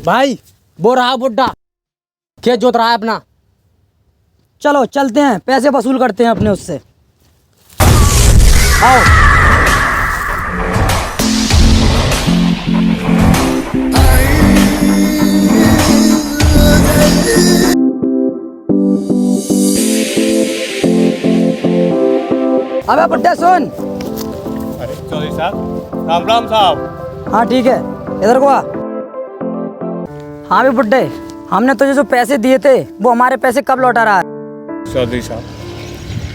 भाई वो रहा बुड्ढा, खेत जोत रहा है अपना। चलो चलते हैं, पैसे वसूल करते हैं अपने उससे। आओ। अबे बुड्ढे सुन। अरे चौधरी साहब, राम राम साहब। हाँ ठीक है, इधर को आ। हाँ भी बुड्ढे, हमने तुझे जो पैसे दिए थे वो हमारे पैसे कब लौटा रहा है? चौधरी साहब,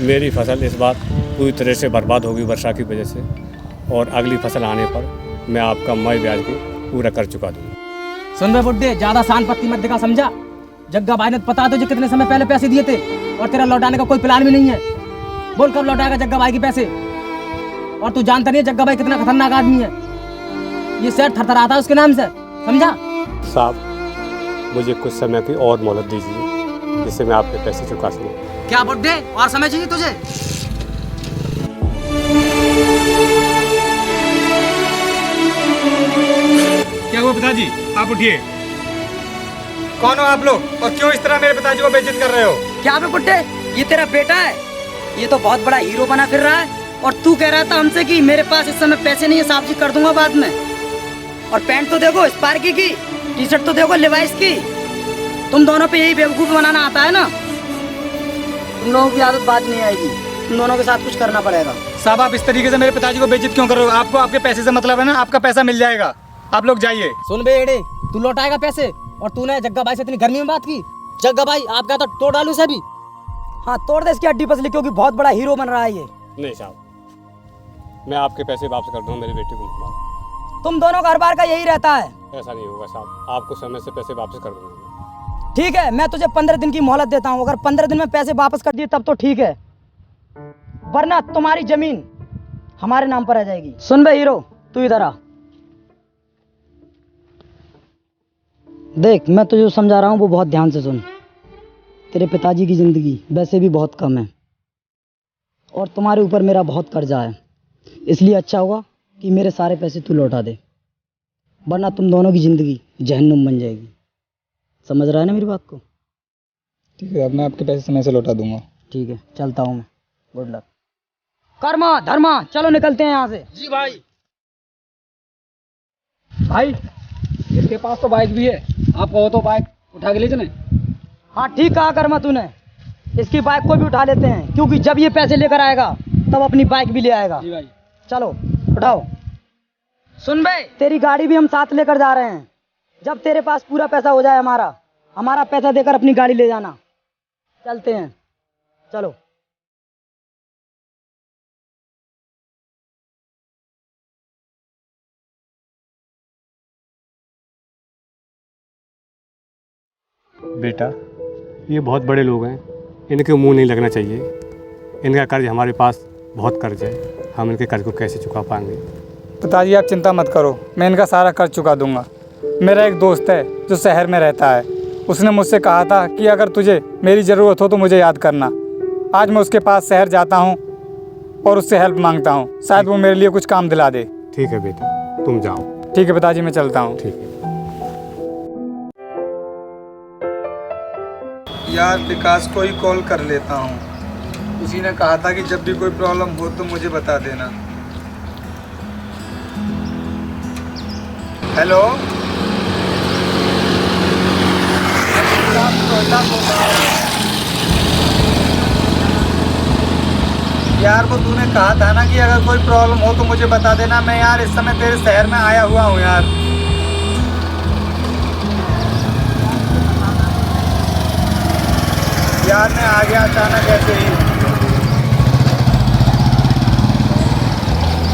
मेरी फसल इस बार पूरी तरह से बर्बाद होगी वर्षा की वजह से, और अगली फसल आने पर मैं आपका मई ब्याज भी पूरा कर चुका दूँगा। सुन बे बुड्ढे, ज्यादा शान पत्ती मत दिखा, समझा? जग्गा भाई ने पता तुझे कितने समय पहले पैसे दिए थे, और तेरा लौटाने का कोई प्लान भी नहीं है। बोल कब लौटाएगा जग्गा भाई के पैसे? और तू जानता नहीं है जग्गा भाई कितना खतरनाक आदमी है। ये शहर थरथराता है उसके नाम से, समझा? साहब, मुझे कुछ समय की और मोहलत दीजिए जिससे मैं आपके पैसे चुका सकूँ। क्या बुड्ढे, और समय चाहिए तुझे? क्या हुआ पिताजी, आप उठिए। कौन हो आप लोग और क्यों इस तरह मेरे पिताजी को बेइज्जत कर रहे हो? क्या बे बुड्ढे, ये तेरा बेटा है? ये तो बहुत बड़ा हीरो बना फिर रहा है, और तू कह रहा था हमसे कि मेरे पास इस समय पैसे नहीं है, साफ जी कर दूंगा बाद में। और पैंट तो देखो स्पार्की की, टी शर्ट तो देखो लिवाइस की। तुम दोनों पे यही बेवकूफ़ बनाना आता है ना? तुम लोगों की आदत बात नहीं आएगी, तुम दोनों के साथ कुछ करना पड़ेगा। साहब, आप इस तरीके से मेरे पिताजी को बेइज्जत क्यों कर रहे हो? आपको आपके पैसे से मतलब है ना, आपका पैसा मिल जाएगा, आप लोग जाइए। सुन बे एड़े, तू लौटाएगा पैसे, और तूने जग्गा भाई से इतनी गर्मी में बात की। जग्गा भाई आप क्या तो तोड़ डालू से भी। हाँ तोड़ दे इसकी हड्डी पसली, क्योंकि बहुत बड़ा हीरो बन रहा है ये। नहीं साहब, मैं आपके पैसे वापस कर दूँगा, मेरी बेटी को मत मारो। तुम दोनों का हर बार का यही रहता है। ऐसा नहीं होगा साहब, आपको समय से पैसे वापस कर दूँगा। ठीक है, मैं तुझे 15 दिन की मोहलत देता हूँ। अगर 15 दिन में पैसे वापस कर दिए तब तो ठीक है, वरना तुम्हारी जमीन हमारे नाम पर आ जाएगी। सुन बे हीरो, तू इधर आ। देख, मैं तुझे जो समझा रहा हूँ वो बहुत ध्यान से सुन। तेरे पिताजी की जिंदगी वैसे भी बहुत कम है, और तुम्हारे ऊपर मेरा बहुत कर्जा है, इसलिए अच्छा होगा कि मेरे सारे पैसे तू लौटा दे, वरना तुम दोनों की जिंदगी जहन्नुम बन जाएगी। समझ रहा है ना मेरी बात को? ठीक है, अब मैं आपके पैसे समय से लौटा दूंगा। ठीक है, चलता हूँ मैं। Good luck. कर्मा धर्मा, चलो निकलते हैं यहाँ से। जी भाई। भाई, इसके पास तो बाइक भी है, आप कहो तो बाइक उठा के ले चलें। हाँ ठीक कहा कर्मा तूने, इसकी बाइक को भी उठा लेते हैं, क्योंकि जब ये पैसे लेकर आएगा तब अपनी बाइक भी ले आएगा। जी भाई। चलो उठाओ। सुन बे, तेरी गाड़ी भी हम साथ लेकर जा रहे हैं। जब तेरे पास पूरा पैसा हो जाए हमारा पैसा देकर अपनी गाड़ी ले जाना। चलते हैं, चलो। बेटा, ये बहुत बड़े लोग हैं, इनके मुंह नहीं लगना चाहिए। इनका कर्ज हमारे पास बहुत कर्ज है, हम इनके कर्ज को कैसे चुका पाएंगे? पिताजी आप चिंता मत करो, मैं इनका सारा कर्ज चुका दूंगा। मेरा एक दोस्त है जो शहर में रहता है, उसने मुझसे कहा था कि अगर तुझे मेरी ज़रूरत हो तो मुझे याद करना। आज मैं उसके पास शहर जाता हूँ और उससे हेल्प मांगता हूँ, शायद वो मेरे लिए कुछ काम दिला दे। ठीक है बेटा, तुम जाओ। ठीक है पिताजी, मैं चलता हूँ। ठीक है। यार विकास को ही कॉल कर लेता हूँ, उसी ने कहा था कि जब भी कोई प्रॉब्लम हो तो मुझे बता देना। हेलो, यार वो तूने कहा था ना कि अगर कोई प्रॉब्लम हो तो मुझे बता देना। मैं यार इस समय तेरे शहर में आया हुआ हूँ यार। यार मैं आ गया अचानक ऐसे ही।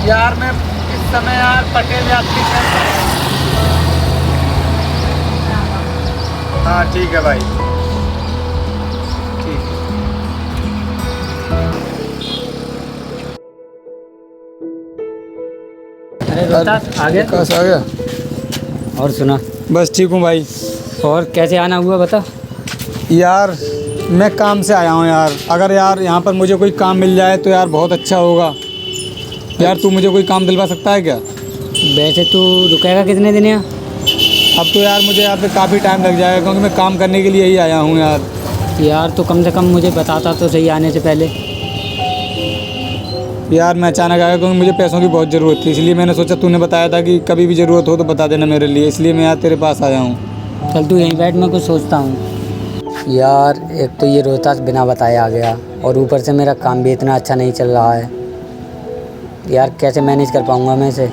यार मैं इस समय यार पटेल यात्री में। हाँ ठीक है भाई, ठीक है। अरे दोस्त आ गया? विकास आ गया? और सुना? बस ठीक हूँ भाई। और कैसे आना हुआ बता। यार मैं काम से आया हूँ यार, अगर यार यहाँ पर मुझे कोई काम मिल जाए तो यार बहुत अच्छा होगा। यार तू मुझे कोई काम दिलवा सकता है क्या? वैसे तू रुकेगा कितने दिन यहाँ? अब तो यार मुझे यहाँ पे काफ़ी टाइम लग जाएगा क्योंकि मैं काम करने के लिए ही आया हूँ यार। यार तो कम से कम मुझे बताता तो सही आने से पहले। यार मैं अचानक आया क्योंकि मुझे पैसों की बहुत ज़रूरत थी, इसलिए मैंने सोचा तूने बताया था कि कभी भी ज़रूरत हो तो बता देना मेरे लिए, इसलिए मैं यार तेरे पास आया हूँ। चल तू यहीं बैठ, मैं कुछ सोचता हूँ। यार एक तो ये रोहतास बिना बताए आ गया और ऊपर से मेरा काम भी इतना अच्छा नहीं चल रहा है। यार कैसे मैनेज कर पाऊँगा मैं इसे?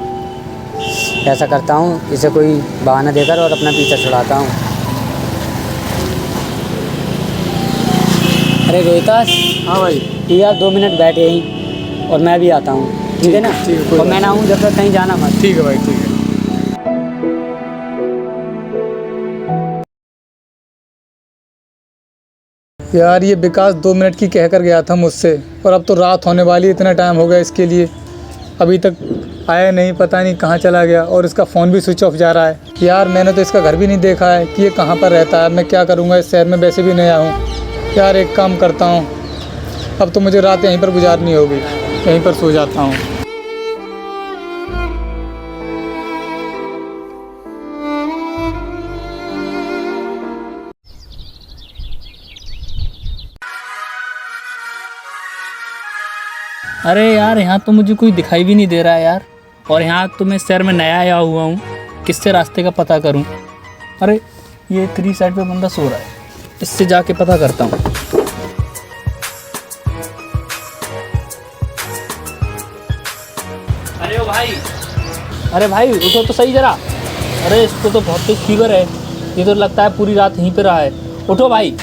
ऐसा करता हूँ, इसे कोई बहाना देकर और अपना पीछा छुड़ाता हूँ। अरे रोहितास। हाँ भाई। तू यार 2 मिनट बैठ यहीं और मैं भी आता हूँ, ठीक है ना? ठीक है, कोई और मैं ना हूँ जब तक कहीं जाना मत। ठीक है भाई, ठीक है। यार ये विकास 2 मिनट की कह कर गया था मुझसे और अब तो रात होने वाली, इतना टाइम हो गया इसके लिए, अभी तक आया नहीं, पता नहीं कहाँ चला गया और इसका फ़ोन भी स्विच ऑफ जा रहा है। यार मैंने तो इसका घर भी नहीं देखा है कि ये कहाँ पर रहता है। मैं क्या करूँगा, इस शहर में वैसे भी नया हूँ। यार एक काम करता हूँ, अब तो मुझे रात यहीं पर गुजारनी होगी, यहीं पर सो जाता हूँ। अरे यार यहाँ तो मुझे कोई दिखाई भी नहीं दे रहा है यार, और यहाँ तो मैं शहर में नया आया हुआ हूँ, किससे रास्ते का पता करूँ? अरे ये 3 साइड पे बंदा सो रहा है, इससे जाके पता करता हूँ। अरे ओ भाई, अरे भाई उठो तो सही जरा। अरे इसको तो बहुत तेज फीवर है, ये तो लगता है पूरी रात यहीं पे रहा है। उठो भाई,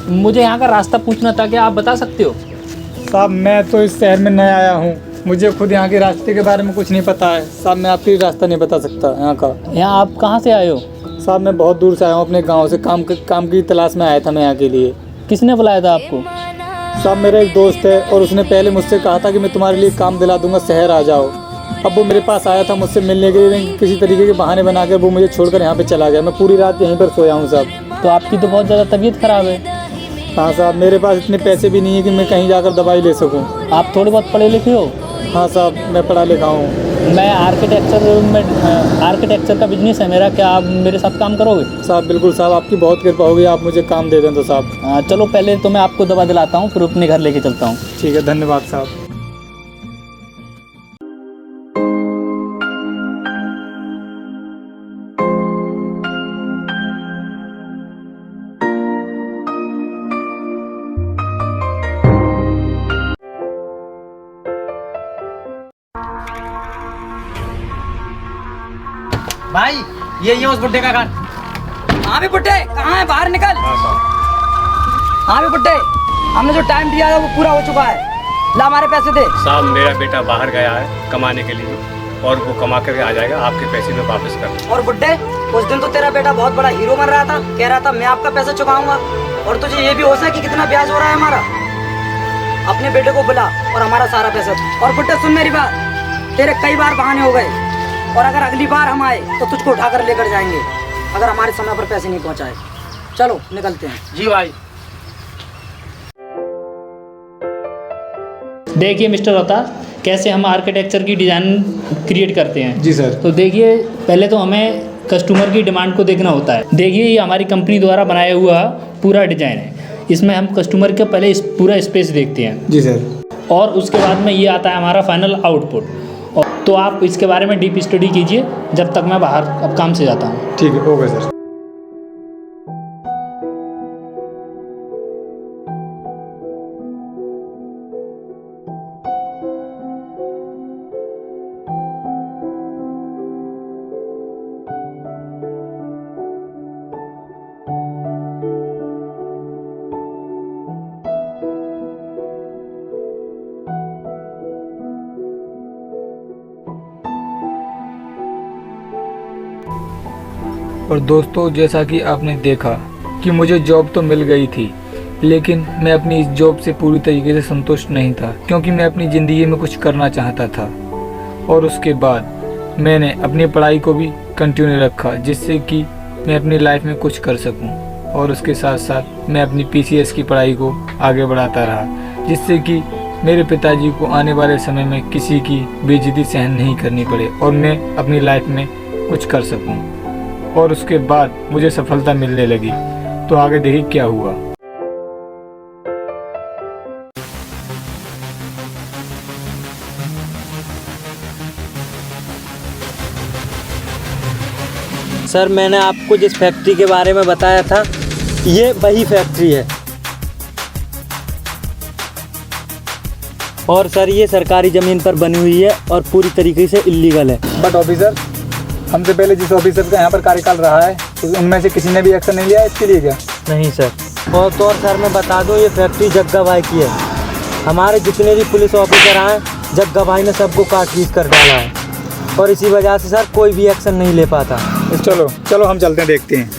मुझे यहाँ का रास्ता पूछना था, क्या आप बता सकते हो? साहब मैं तो इस शहर में नया आया हूँ, मुझे खुद यहाँ के रास्ते के बारे में कुछ नहीं पता है। साहब मैं आपकी रास्ता नहीं बता सकता यहाँ का। यहाँ आप कहाँ से आए हो? साहब मैं बहुत दूर से आया हूँ, अपने गांव से काम की तलाश में आया था मैं यहाँ के लिए। किसने बुलाया था आपको? साहब मेरा एक दोस्त है और उसने पहले मुझसे कहा था कि मैं तुम्हारे लिए काम दिला दूंगा, शहर आ जाओ। अब वो मेरे पास आया था मुझसे मिलने के लिए, किसी तरीके के बहाने बनाकर वो मुझे छोड़कर यहाँ पे चला गया। मैं पूरी रात यहीं पर सोया हूँ साहब। तो आपकी तो बहुत ज़्यादा तबीयत ख़राब है। हाँ साहब, मेरे पास इतने पैसे भी नहीं है कि मैं कहीं जाकर दवाई ले सकूँ। आप थोड़े बहुत पढ़े लिखे हो? हाँ साहब मैं पढ़ा लिखा हूँ। मैं आर्किटेक्चर का बिजनेस है मेरा, क्या आप मेरे साथ काम करोगे? साहब बिल्कुल साहब, आपकी बहुत कृपा होगी, आप मुझे काम दे दें तो साहब। चलो पहले तो मैं आपको दवा दिलाता हूँ, फिर अपने घर लेके चलता हूँ। ठीक है, धन्यवाद साहब। भाई ये उस बुड्ढे का घर। हाँ भी बुड्ढे, कहाँ है? बाहर निकल। हाँ भी बुड्ढे, हमने जो टाइम दिया था वो पूरा हो चुका है, ला हमारे पैसे दे। साहब मेरा बेटा बाहर गया है कमाने के लिए और वो कमा कर आ जाएगा, आपके पैसे में वापस कर। और बुड्ढे, उस दिन तो तेरा बेटा बहुत बड़ा हीरो बन रहा था, कह रहा था मैं आपका पैसा चुकाऊंगा, और तुझे ये भी होश है कि कितना ब्याज हो रहा है हमारा। अपने बेटे को बुला और हमारा सारा पैसा। और बुड्ढे सुन मेरी बात, तेरे कई बार बहाने हो गए, और अगर अगली बार हम आए तो तुझको उठाकर लेकर जाएंगे अगर हमारे समय पर पैसे नहीं पहुंचाए। चलो निकलते हैं। जी भाई। देखिए मिस्टर रोहतास, कैसे हम आर्किटेक्चर की डिज़ाइन क्रिएट करते हैं। जी सर। तो देखिए पहले तो हमें कस्टमर की डिमांड को देखना होता है। देखिए ये हमारी कंपनी द्वारा बनाया हुआ पूरा डिज़ाइन है, इसमें हम कस्टमर का पहले पूरा स्पेस देखते हैं। जी सर। और उसके बाद में ये आता है हमारा फाइनल आउटपुट। और तो आप इसके बारे में डीप स्टडी कीजिए जब तक मैं बाहर अब काम से जाता हूँ। ठीक है, ओके सर। और दोस्तों, जैसा कि आपने देखा कि मुझे जॉब तो मिल गई थी, लेकिन मैं अपनी इस जॉब से पूरी तरीके से संतुष्ट नहीं था, क्योंकि मैं अपनी ज़िंदगी में कुछ करना चाहता था। और उसके बाद मैंने अपनी पढ़ाई को भी कंटिन्यू रखा, जिससे कि मैं अपनी लाइफ में कुछ कर सकूं। और उसके साथ साथ मैं अपनी PCS की पढ़ाई को आगे बढ़ाता रहा, जिससे कि मेरे पिताजी को आने वाले समय में किसी की बेइज्जती सहन नहीं करनी पड़े और मैं अपनी लाइफ में कुछ कर सकूं। और उसके बाद मुझे सफलता मिलने लगी तो आगे देखिए क्या हुआ। सर मैंने आपको जिस फैक्ट्री के बारे में बताया था ये वही फैक्ट्री है। और सर ये सरकारी ज़मीन पर बनी हुई है और पूरी तरीके से इल्लीगल है। बट ऑफिसर, हमसे पहले जिस ऑफिसर का यहाँ पर कार्यकाल रहा है उनमें से किसी ने भी एक्शन नहीं लिया इसके लिए क्या? नहीं सर। और तो और सर मैं बता दूँ ये फैक्ट्री जग्गा भाई की है। हमारे जितने भी पुलिस ऑफिसर आए जग्गा भाई ने सबको काट पीट कर डाला है और इसी वजह से सर कोई भी एक्शन नहीं ले पाता। चलो चलो हम चलते हैं, देखते हैं।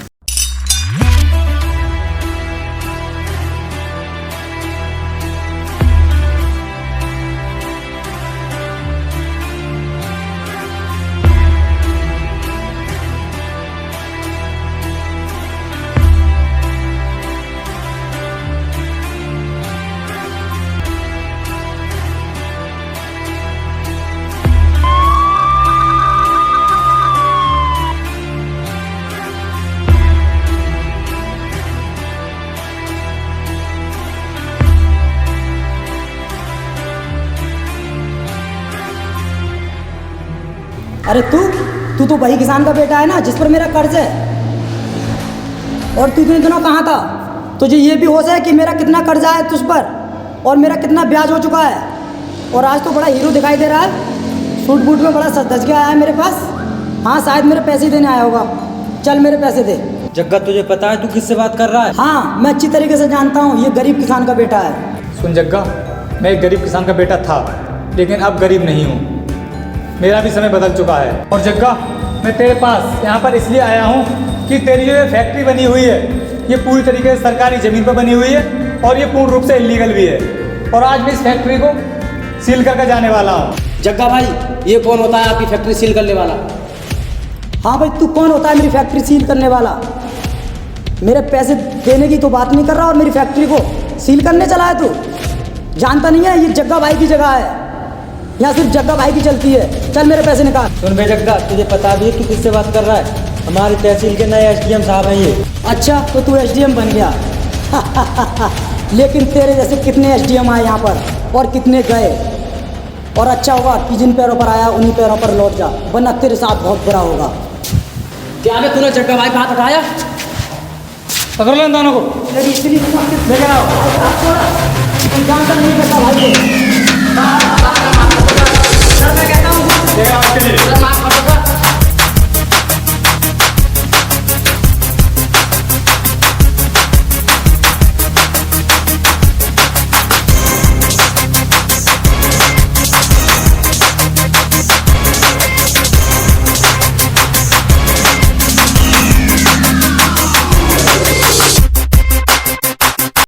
अरे तू तो वही किसान का बेटा है ना जिस पर मेरा कर्ज है। और तू इतने दिनों कहाँ था? तुझे ये भी होश है कि मेरा कितना कर्जा है तुझ पर और मेरा कितना ब्याज हो चुका है। और आज तो बड़ा हीरो दिखाई दे रहा है, सूट बूट में बड़ा सज के आया है मेरे पास। हाँ शायद मेरे पैसे देने आया होगा। चल मेरे पैसे दे। जग्गा तुझे पता है तू किससे बात कर रहा है? हाँ मैं अच्छी तरीके से जानता हूँ, ये गरीब किसान का बेटा है। सुन जग्गा, मैं एक गरीब किसान का बेटा था लेकिन अब गरीब नहीं हूँ। मेरा भी समय बदल चुका है। और जग्गा मैं तेरे पास यहाँ पर इसलिए आया हूँ कि तेरी जो ये फैक्ट्री बनी हुई है ये पूरी तरीके से सरकारी ज़मीन पर बनी हुई है और ये पूर्ण रूप से इलीगल भी है। और आज मैं इस फैक्ट्री को सील करके जाने वाला हूँ। जग्गा भाई ये कौन होता है आपकी फैक्ट्री सील करने वाला? हाँ भाई तू कौन होता है मेरी फैक्ट्री सील करने वाला? मेरे पैसे देने की तो बात नहीं कर रहा और मेरी फैक्ट्री को सील करने चला है तू? जानता नहीं है ये जग्गा भाई की जगह है, यहाँ सिर्फ जग्गा भाई की चलती है। चल मेरे पैसे निकाल। सुन बे जग्गा, तुझे पता भी है तू किससे बात कर रहा है? हमारी तहसील के नए एसडीएम साहब हैं ये। अच्छा तो तू एसडीएम बन गया। लेकिन तेरे जैसे कितने एसडीएम आए यहाँ पर और कितने गए। और अच्छा होगा कि जिन पैरों पर आया उन्हीं पैरों पर लौट जा, वरना तेरे साथ बहुत बुरा होगा। क्या मैं तूने जग्गा भाई का हाथ उठाया? पकड़ लो इन दोनों को, लेकर आओ। जानता नहीं जग्गा भाई को। लेकर आओ इसके लिए।